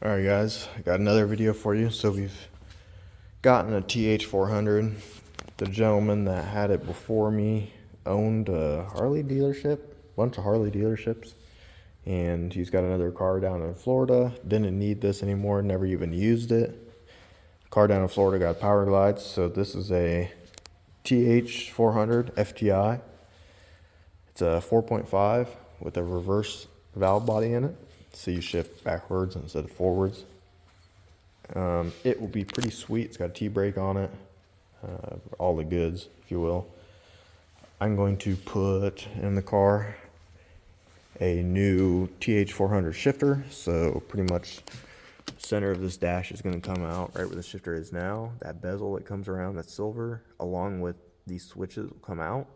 Alright guys, I got another video for you. So we've gotten a TH400. The gentleman that had it before me owned a Harley dealership, bunch of Harley dealerships, and he's got another car down in Florida. Didn't need this anymore, never even used it. Car down in Florida got power glides, so this is a TH400 FTI. It's a 4.5 with a reverse valve body in it, so you shift backwards instead of forwards. It will be pretty sweet. It's got a T-brake on it, all the goods, if you will. I'm going to put in the car a new TH400 shifter, so pretty much the center of this dash is going to come out right where the shifter is now. That bezel that comes around, that's silver, along with these switches will come out,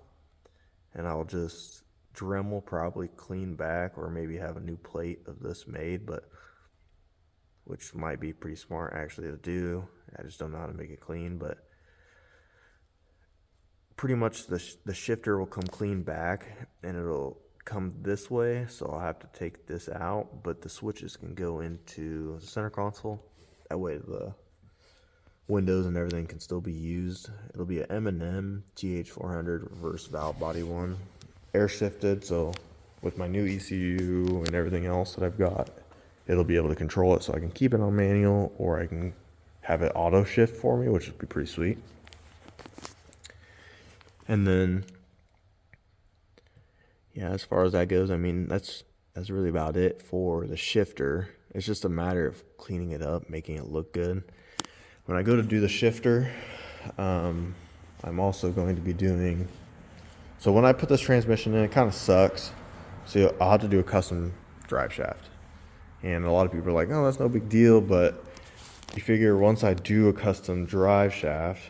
and I'll just Dremel probably clean back, or maybe have a new plate of this made, but which might be pretty smart actually to do. I just don't know how to make it clean, but pretty much the shifter will come clean back and it'll come this way, so I'll have to take this out, but the switches can go into the center console. That way the windows and everything can still be used. It'll be an M&M TH400 reverse valve body one, air shifted, so with my new ECU and everything else that I've got, it'll be able to control it, so I can keep it on manual or I can have it auto shift for me, which would be pretty sweet. And then yeah, as far as that goes, I mean, that's really about it for the shifter. It's just a matter of cleaning it up, making it look good. When I go to do the shifter, I'm also going to be doing, so when I put this transmission in, it kind of sucks. So I'll have to do a custom drive shaft. And a lot of people are like, oh, that's no big deal. But you figure once I do a custom drive shaft,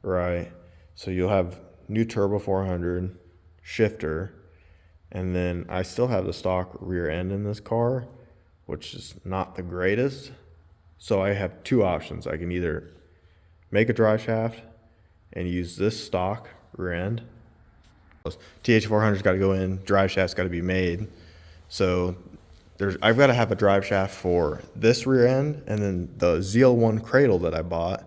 right? So you'll have new turbo 400 shifter. And then I still have the stock rear end in this car, which is not the greatest. So I have two options. I can either make a drive shaft and use this stock rear end. TH400's got to go in, drive shaft's got to be made. So I've got to have a drive shaft for this rear end, and then the ZL1 cradle that I bought,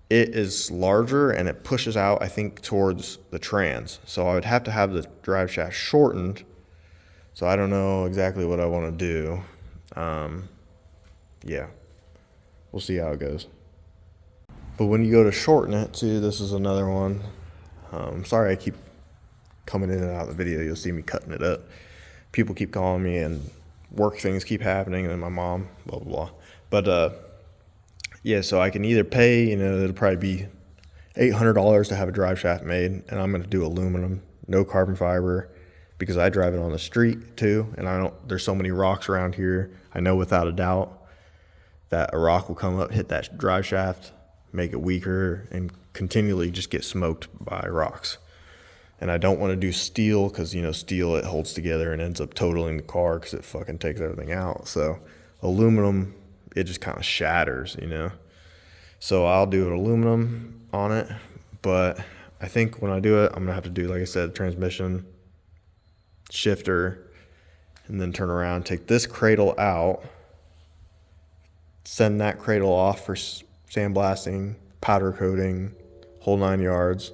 it is larger and it pushes out, I think, towards the trans. So I would have to have the drive shaft shortened. So I don't know exactly what I want to do. Yeah, we'll see how it goes. But when you go to shorten it too, this is another one. Sorry I keep coming in and out of the video. You'll see me cutting it up. People keep calling me and work things keep happening, and then my mom, blah, blah, blah. But yeah, so I can either pay, it'll probably be $800 to have a drive shaft made, and I'm going to do aluminum, no carbon fiber, because I drive it on the street too, and there's so many rocks around here. I know without a doubt that a rock will come up, hit that drive shaft, make it weaker, and continually just get smoked by rocks. And I don't want to do steel, because steel, it holds together and ends up totaling the car because it fucking takes everything out. So aluminum, it just kind of shatters, So I'll do an aluminum on it, but I think when I do it, I'm gonna have to do, like I said, transmission, shifter, and then turn around, take this cradle out, send that cradle off for sandblasting, powder coating, whole 9 yards.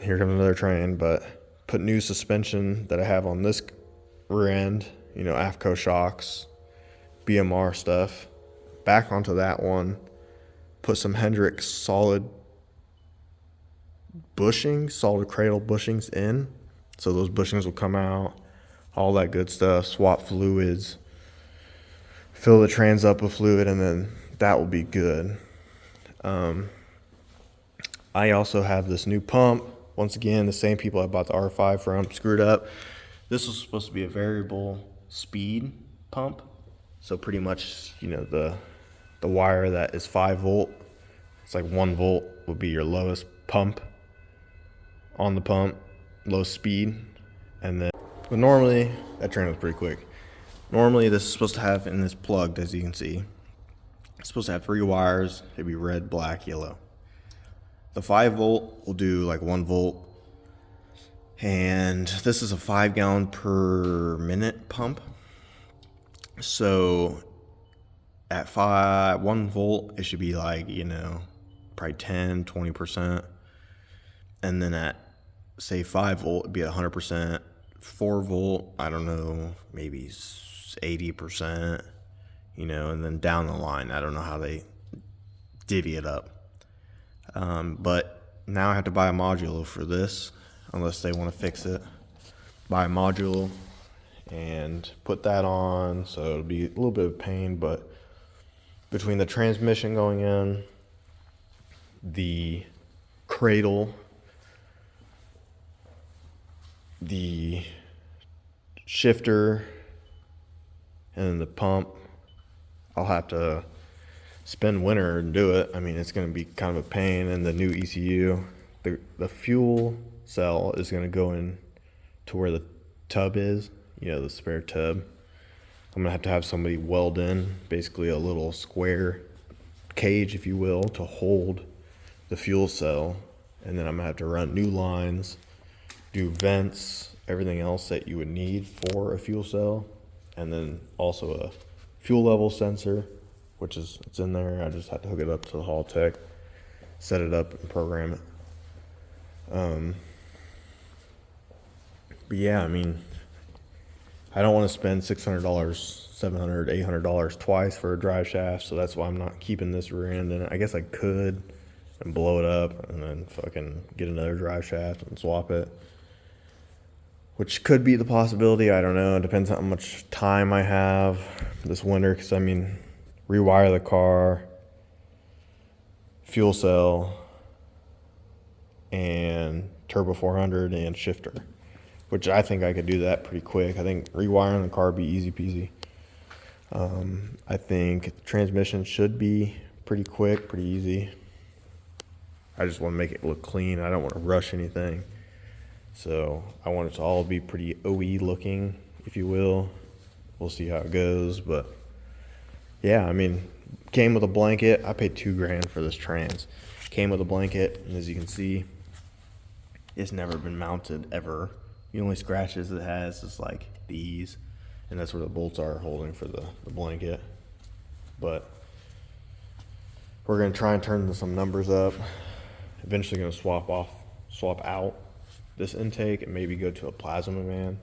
Here comes another train, but put new suspension that I have on this rear end, AFCO shocks, BMR stuff, back onto that one, put some Hendrick solid bushings, solid cradle bushings in, so those bushings will come out, all that good stuff, swap fluids, fill the trans up with fluid, and then that will be good. I also have this new pump. Once again, the same people I bought the R5 from screwed up. This was supposed to be a variable speed pump. So pretty much, the wire that is 5 volt, it's like 1 volt would be your lowest pump on the pump, lowest speed. And then, but normally, that train was pretty quick. Normally this is supposed to have, in this plugged, as you can see, it's supposed to have 3 wires. It'd be red, black, yellow. The 5 volt will do like 1 volt. And this is a 5 gallon per minute pump. So at 1 volt, it should be like, probably 10-20%. And then at, say, 5 volt, it'd be 100%. 4 volt, I don't know, maybe 80%, and then down the line, I don't know how they divvy it up. But now I have to buy a module for this, unless they want to fix it. Buy a module and put that on, so it'll be a little bit of pain, but between the transmission going in, the cradle, the shifter, and then the pump, I'll have to spend winter and do it. I mean, it's going to be kind of a pain. And the new ECU, the fuel cell is going to go in to where the tub is, the spare tub. I'm going to have somebody weld in basically a little square cage, if you will, to hold the fuel cell. And then I'm going to have to run new lines, do vents, everything else that you would need for a fuel cell. And then also a fuel level sensor, which it's in there. I just have to hook it up to the Hall Tech, set it up and program it. But yeah, I mean, I don't want to spend $600, $700, $800 twice for a drive shaft, so that's why I'm not keeping this rear end in it. I guess I could and blow it up and then fucking get another drive shaft and swap it, which could be the possibility. I don't know. It depends on how much time I have this winter, because I mean, rewire the car, fuel cell, and turbo 400 and shifter, which I think I could do that pretty quick. I think rewiring the car would be easy peasy. I think the transmission should be pretty quick, pretty easy. I just want to make it look clean. I don't want to rush anything. So I want it to all be pretty OE looking, if you will. We'll see how it goes. But yeah, I mean, came with a blanket. I paid $2,000 for this trans. Came with a blanket, and as you can see, it's never been mounted ever. The only scratches it has is like these, and that's where the bolts are holding for the blanket. But we're gonna try and turn some numbers up. Eventually gonna swap out this intake and maybe go to a plasma man.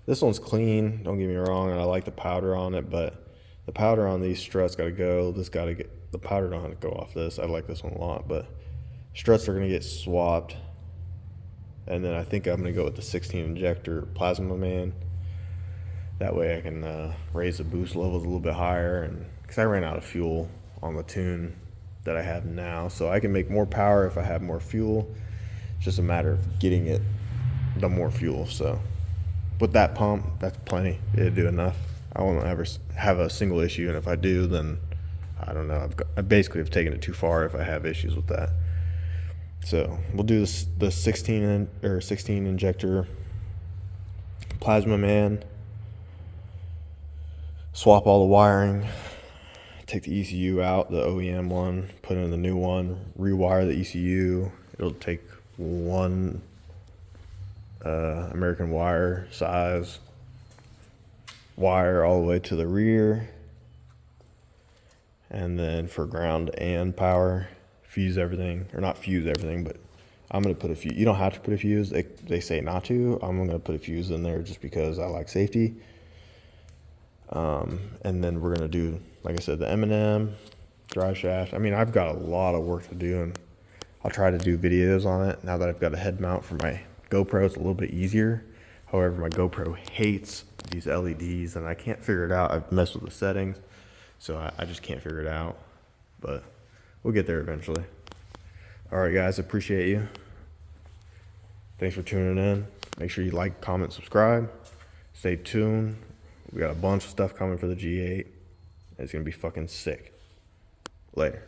This one's clean, don't get me wrong, and I like the powder on it, but the powder on these struts gotta go. The powder don't have to go off this. I like this one a lot, but struts are gonna get swapped. And then I think I'm gonna go with the 16 injector plasma man. That way I can raise the boost levels a little bit higher, and because I ran out of fuel on the tune that I have now, so I can make more power if I have more fuel. It's just a matter of getting the more fuel. So with that pump, that's plenty. It'll do enough. I won't ever have a single issue, and if I do, then I don't know. I basically have taken it too far if I have issues with that. So we'll do the 16 injector plasma man. Swap all the wiring. Take the ECU out, the OEM one, put in the new one, rewire the ECU. It'll take one American wire size wire all the way to the rear. And then for ground and power, fuse everything, or not fuse everything, but I'm going to put a fuse. You don't have to put a fuse. They say not to. I'm going to put a fuse in there just because I like safety. And then we're going to do, like I said, the M&M drive shaft. I mean, I've got a lot of work to do, and I'll try to do videos on it. Now that I've got a head mount for my GoPro, it's a little bit easier. However, my GoPro hates these LEDs, and I can't figure it out. I've messed with the settings, so I just can't figure it out. But we'll get there eventually. All right, guys, appreciate you. Thanks for tuning in. Make sure you like, comment, subscribe. Stay tuned. We got a bunch of stuff coming for the G8. It's going to be fucking sick. Later.